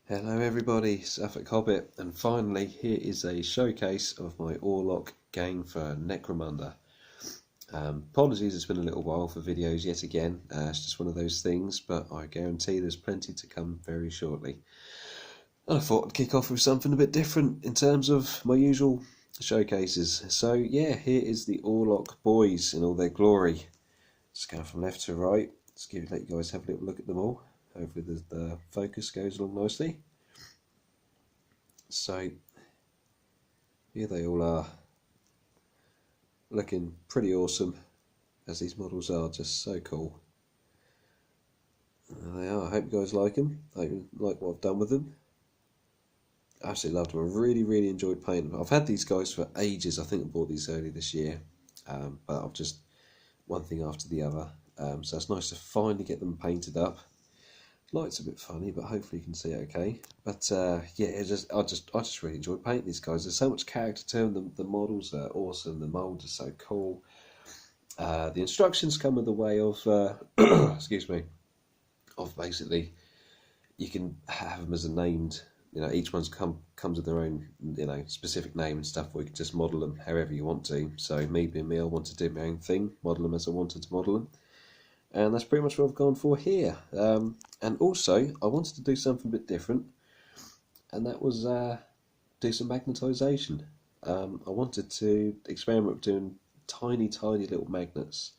Hello everybody, Suffolk Hobbit, and finally here is a showcase of my Orlock game for Necromunda. Apologies, it's been a little while for videos yet again, it's just one of those things, but I guarantee there's plenty to come very shortly. And I thought I'd kick off with something a bit different in terms of my usual showcases. So yeah, here is the Orlock boys in all their glory. Just going from left to right, let you guys have a little look at them all. Hopefully the focus goes along nicely. So here they all are, looking pretty awesome, as these models are just so cool. There they are. I hope you guys like them. I hope you like what I've done with them. Absolutely loved them. I really enjoyed painting them. I've had these guys for ages. I think I bought these early this year, but I've just one thing after the other. So it's nice to finally get them painted up. Light's a bit funny, but hopefully you can see it okay. But yeah, I just really enjoyed painting these guys. There's so much character to them. The models are awesome. The molds are so cool. The instructions come with a way of excuse me, of basically you can have them as a named. Each one's comes with their own specific name and stuff. Or you can just model them however you want to. So me being me, I want to do my own thing, model them as I wanted to model them. And that's pretty much what I've gone for here. And also, I wanted to do something a bit different, and that was do some magnetization. I wanted to experiment with doing tiny little magnets.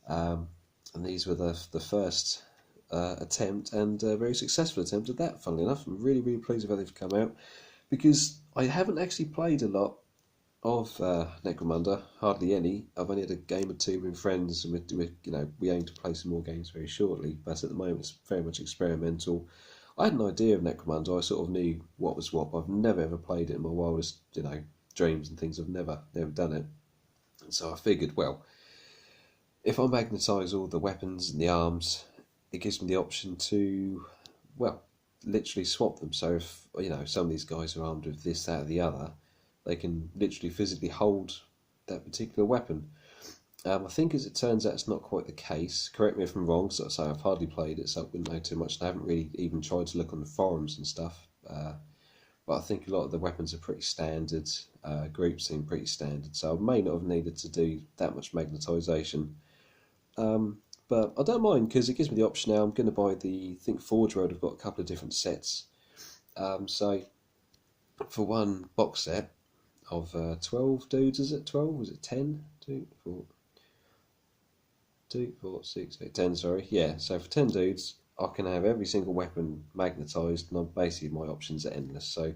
And these were the first attempt, and a very successful attempt at that, funnily enough. I'm really pleased with how they've come out, because I haven't actually played a lot of Necromunda, hardly any. I've only had a game or two with friends, and we aim to play some more games very shortly, but at the moment it's very much experimental. I had an idea of Necromunda. I sort of knew what was what, but I've never ever played it in my wildest dreams and things. I've never done it, and so I figured, well, if I magnetise all the weapons and the arms, it gives me the option to, well, literally swap them. So if some of these guys are armed with this, that, or the other, they can literally physically hold that particular weapon. I think, as it turns out, it's not quite the case. Correct me if I'm wrong, so I've hardly played it, so I wouldn't know too much. I haven't really even tried to look on the forums and stuff. But I think a lot of the weapons are pretty standard. Groups seem pretty standard, so I may not have needed to do that much magnetisation. But I don't mind, because it gives me the option now. I'm going to buy I think Forge World have got a couple of different sets. So for one box set of 12 dudes, is it 12? Was it 10? 2, 4, 6, 8, 10, sorry. Yeah, so for 10 dudes, I can have every single weapon magnetised, and basically my options are endless. So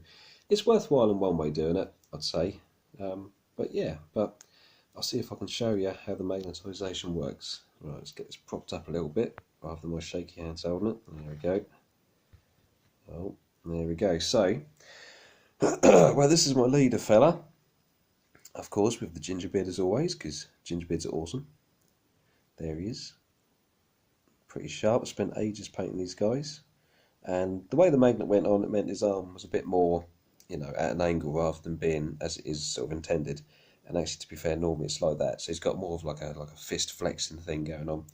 it's worthwhile in one way doing it, I'd say. But yeah, I'll see if I can show you how the magnetisation works. Right, let's get this propped up a little bit, rather than my shaky hands holding it. There we go. Oh, there we go. So, well, this is my leader fella, of course, with the ginger beard as always, because ginger beards are awesome. There he is. Pretty sharp. I spent ages painting these guys, and the way the magnet went on, it meant his arm was a bit more, at an angle, rather than being as it is sort of intended. And actually, to be fair, normally it's like that. So he's got more of like a fist flexing thing going on.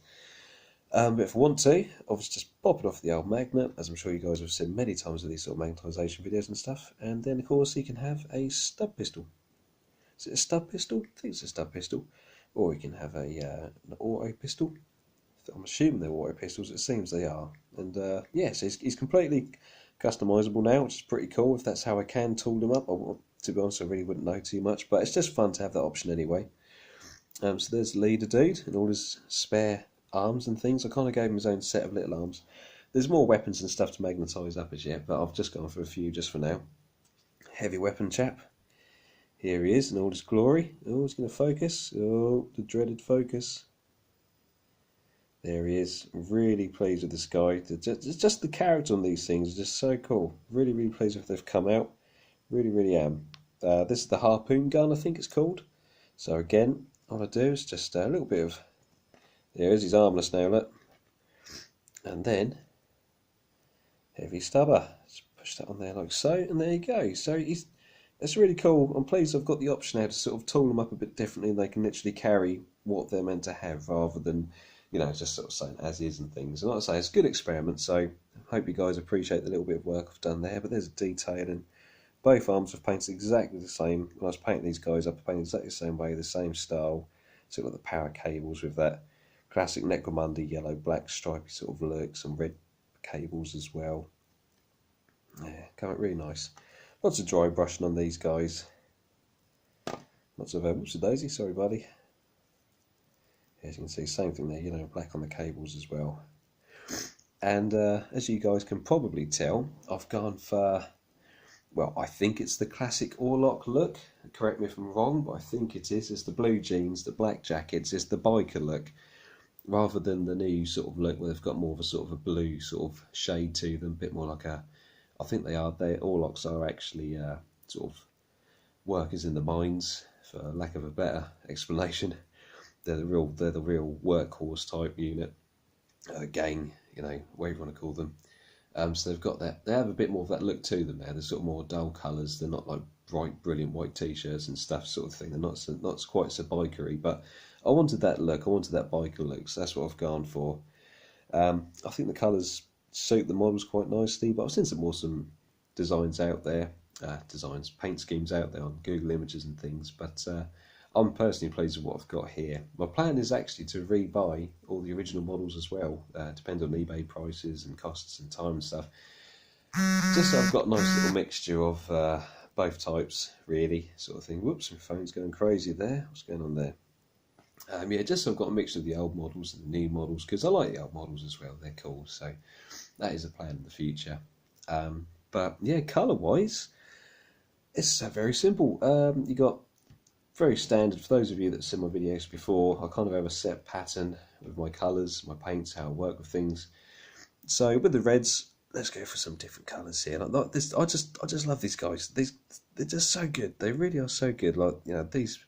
But if I want to, obviously just pop it off the old magnet, as I'm sure you guys have seen many times with these sort of magnetisation videos and stuff. And then, of course, you can have a stub pistol. Is it a stub pistol? I think it's a stub pistol. Or you can have an auto pistol. I'm assuming they're auto pistols. It seems they are. And yeah, so he's completely customisable now, which is pretty cool. If that's how I can tool them up, to be honest, I really wouldn't know too much. But it's just fun to have that option anyway. So there's the leader dude and all his spare arms and things. I kind of gave him his own set of little arms. There's more weapons and stuff to magnetise up as yet, but I've just gone for a few just for now. Heavy weapon chap. Here he is in all his glory. Oh, he's going to focus. Oh, the dreaded focus. There he is. Really pleased with this guy. Just the character on these things is just so cool. Really pleased with how they've come out. Really am. This is the harpoon gun, I think it's called. So again, all I do is just a little bit of... There's his armless now, look. And then, heavy stubber. Just push that on there like so, and there you go. So it's really cool. I'm pleased I've got the option now to sort of tool them up a bit differently, and they can literally carry what they're meant to have, rather than you know, just sort of saying as is and things. And like I say, it's a good experiment, so I hope you guys appreciate the little bit of work I've done there. But there's a detail, and both arms were painted exactly the same. When I was painting these guys up, I painted exactly the same way, the same style. So you've got the power cables with that classic Necromunda yellow black stripy sort of look, some red cables as well. Yeah, come out really nice. Lots of dry brushing on these guys. Lots of whoops a daisy, sorry buddy. As you can see, same thing there, you know, black on the cables as well. And as you guys can probably tell, I've gone for, well, I think it's the classic Orlock look. Correct me if I'm wrong, but I think it is. It's the blue jeans, the black jackets, it's the biker look, rather than the new sort of look where they've got more of a sort of a blue sort of shade to them, a bit more like a, I think they Orlocks are actually sort of workers in the mines, for lack of a better explanation. They're the real workhorse type unit, gang, you know, whatever you want to call them. So they've got that. They have a bit more of that look to them now. They're sort of more dull colours. They're not like bright, brilliant white t-shirts and stuff, sort of thing. They're not quite so bikery. But I wanted that look. I wanted that biker look. So that's what I've gone for. I think the colours suit the models quite nicely. But I've seen some awesome designs out there, paint schemes out there on Google Images and things. But I'm personally pleased with what I've got here. My plan is actually to rebuy all the original models as well, depends on eBay prices and costs and time and stuff. Just so I've got a nice little mixture of both types, really, sort of thing. Whoops, my phone's going crazy there. What's going on there? Yeah, just so I've got a mixture of the old models and the new models, because I like the old models as well. They're cool, so that is a plan in the future. But yeah, colour-wise, it's very simple. You got very standard. For those of you that have seen my videos before, I kind of have a set pattern with my colours, my paints, how I work with things. So with the reds, let's go for some different colours here. Like this, I just love these guys. They're just so good. They really are so good. Like, you know, these.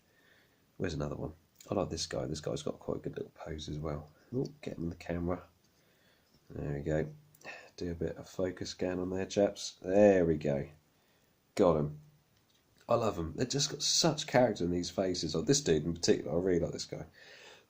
Where's another one? I like this guy. This guy's got quite a good little pose as well. Oh, get him in the camera. There we go. Do a bit of focus scan on there, chaps. There we go. Got him. I love them. They've just got such character in these faces. Like this dude in particular, I really like this guy.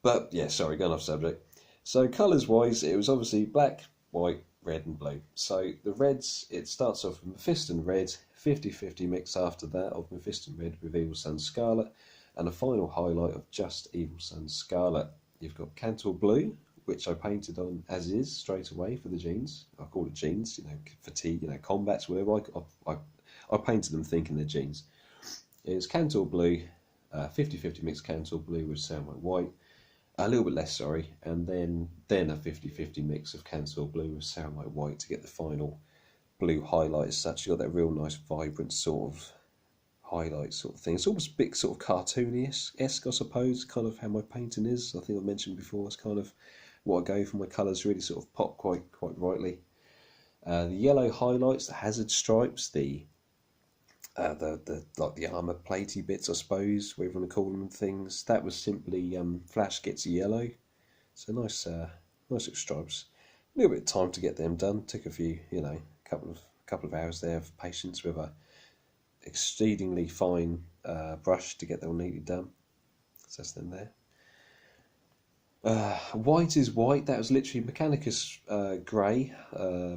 But yeah, sorry, going off subject. So colours-wise, it was obviously black, white, red and blue. So the reds, it starts off with Mephiston red, 50-50 mix after that of Mephiston red with Evil Sun Scarlet, and a final highlight of just Evil Sun Scarlet. You've got Cantor blue, which I painted on as is straight away for the jeans. I call it jeans, you know, fatigue, you know, combats, whatever. I painted them thinking they're jeans. It's Cantor blue, 50-50 mixed Cantor blue with Sailmite white, a little bit less, sorry, and then a 50-50 mix of Cantor blue with Sailmite white to get the final blue highlight as such. You've got that real nice, vibrant sort of highlight sort of thing. It's almost a bit sort of cartoony-esque, I suppose, kind of how my painting is. I think I mentioned before, it's kind of what I go for. My colours really sort of pop quite rightly. The yellow highlights, the hazard stripes, the like the armour platey bits, I suppose, whatever you want to call them, things. That was simply Flash gets yellow. So nice little stripes. A little bit of time to get them done. Took a few, you know, couple of hours there of patience with a exceedingly fine brush to get them neatly done. So that's them there. White is white. That was literally Mechanicus grey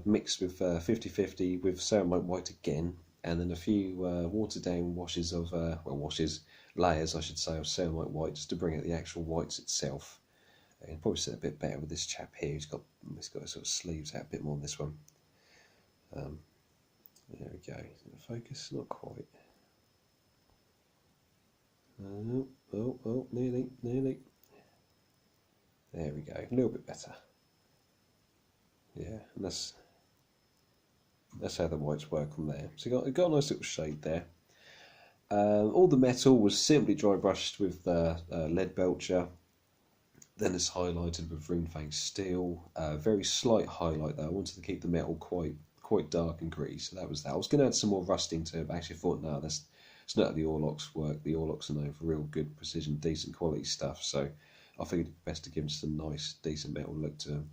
mixed with 50-50 with Ceramite white again, and then a few watered down washes of layers, I should say, of Ceramite white, just to bring out the actual whites itself. You can probably see it a bit better with this chap here. He's got sort of sleeves out a bit more on this one. There we go. Focus, not quite. Oh, nearly. There we go. A little bit better. Yeah, and that's how the whites work on there. So you got a nice little shade there. All the metal was simply dry brushed with lead belcher. Then it's highlighted with Runefang steel. Very slight highlight though. I wanted to keep the metal quite dark and gritty, so that was that. I was going to add some more rusting to it, but I actually thought, no, it's not how the Orlocks work. The Orlocks are known for real good precision, decent quality stuff, so I figured it best to give them some nice, decent metal look to them.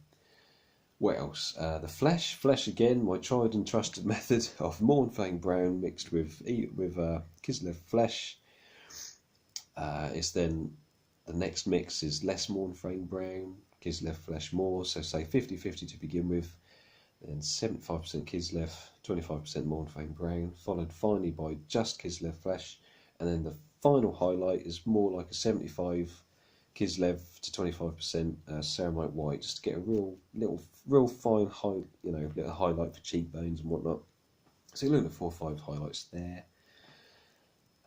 What else? The flesh again, my tried and trusted method of Mornfang brown mixed with Kislev flesh. It's then the next mix is less Mornfang brown, Kislev flesh more, so say 50-50 to begin with, then 75% Kislev, 25% Mournfang Brown, followed finally by just Kislev flesh, and then the final highlight is more like a 75 Kislev to 25% Ceramite white, just to get a real fine little highlight for cheekbones and whatnot. So you look at 4 or 5 highlights there.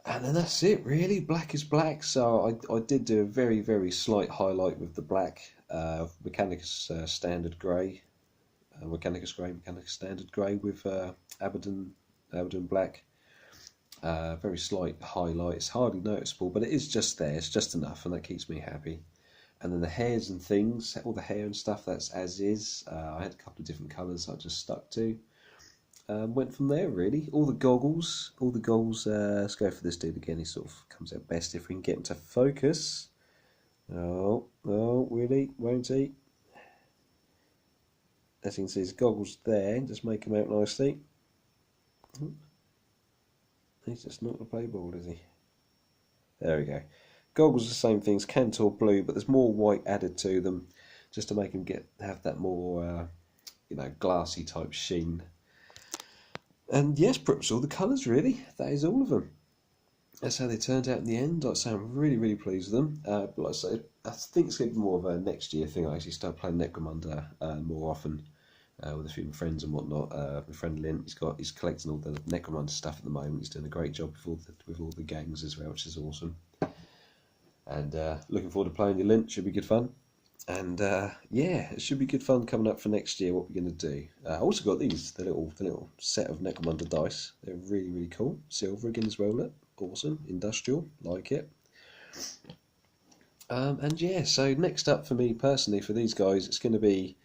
And then that's it, really. Black is black. So I did do a very, very slight highlight with the black Mechanicus Standard Grey. Mechanicus Grey, Mechanicus Standard Grey with Abaddon Black. Very slight highlight. It's hardly noticeable, but it is just there. It's just enough, and that keeps me happy. And then the hairs and things, all the hair and stuff, that's as is. I had a couple of different colours I just stuck to. Went from there, really. All the goggles, let's go for this dude again. He sort of comes out best if we can get him to focus. Oh, really? Won't he? As you can see, his goggles there, just make him out nicely. He's just not going to play ball, is he? There we go. Goggles are the same things, Cantor blue, but there's more white added to them, just to make them have that more, glassy type sheen. And yes, pretty much all the colours, really. That is all of them. That's how they turned out in the end. Like I say, I'm really, really pleased with them. But like I say, I think it's going to be more of a next year thing. I actually start playing Necromunda more often with a few of my friends and whatnot. My friend Lint, he's collecting all the Necromunda stuff at the moment. He's doing a great job with all the gangs as well, which is awesome. And looking forward to playing your Lint. Should be good fun. And yeah, it should be good fun coming up for next year. What we're going to do. I also got the little set of Necromunda dice. They're really, really cool. Silver again as well. Look, awesome, industrial, like it. And yeah, so next up for me personally, for these guys, it's going to be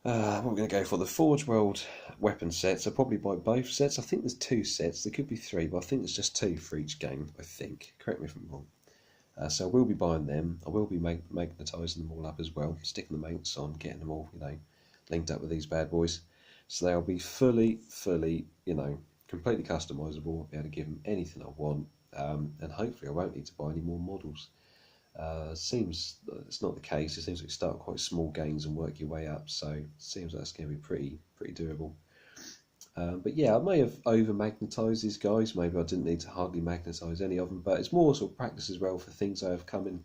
what we're going to go for, the Forge World weapon sets. I'll probably buy both sets. I think there's 2 sets. There could be 3, but I think there's just 2 for each game. I think. Correct me if I'm wrong. So I will be buying them. I will be magnetising them all up as well, sticking the magnets on, getting them all, linked up with these bad boys. So they'll be fully, completely customisable. Be able to give them anything I want, and hopefully I won't need to buy any more models. Seems it's not the case. It seems like you start quite small gains and work your way up. So it seems like it's going to be pretty doable. But yeah, I may have over-magnetised these guys. Maybe I didn't need to hardly magnetise any of them. But it's more sort of practice as well for things I have coming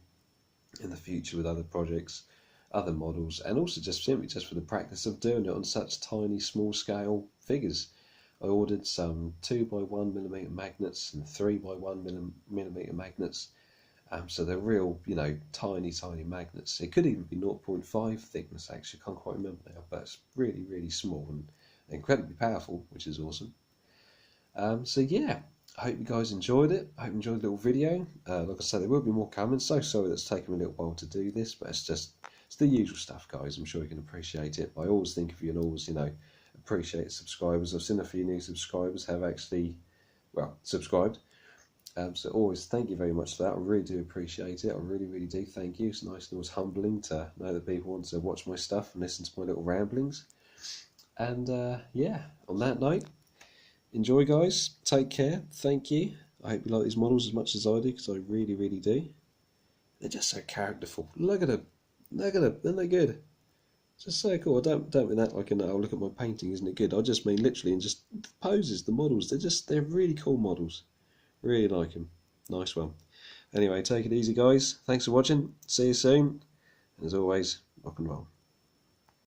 in the future with other projects, other models, and also simply for the practice of doing it on such tiny, small-scale figures. I ordered some 2x1mm magnets and 3x1mm magnets. So they're real, tiny magnets. It could even be 0.5 thickness, actually. I can't quite remember now, but it's really, really small and incredibly powerful, which is awesome. So yeah, I hope you guys enjoyed it. I hope you enjoyed the little video. Like I said, there will be more coming. So sorry that's taken me a little while to do this, but it's the usual stuff, guys. I'm sure you can appreciate it. I always think of you and always, appreciate subscribers. I've seen a few new subscribers have actually, subscribed. So always thank you very much for that. I really do appreciate it. I really, really do. Thank you. It's nice and always humbling to know that people want to watch my stuff and listen to my little ramblings. And yeah, on that note, enjoy, guys. Take care. Thank you. I hope you like these models as much as I do, because I really, really do. They're just so characterful. Look at them. Look at them. Isn't they good? It's just so cool. I don't mean that like, oh, look at my painting, isn't it good? I just mean literally, and just the poses, the models. They're really cool models. Really like them. Nice one. Anyway, take it easy, guys. Thanks for watching. See you soon. And as always, rock and roll.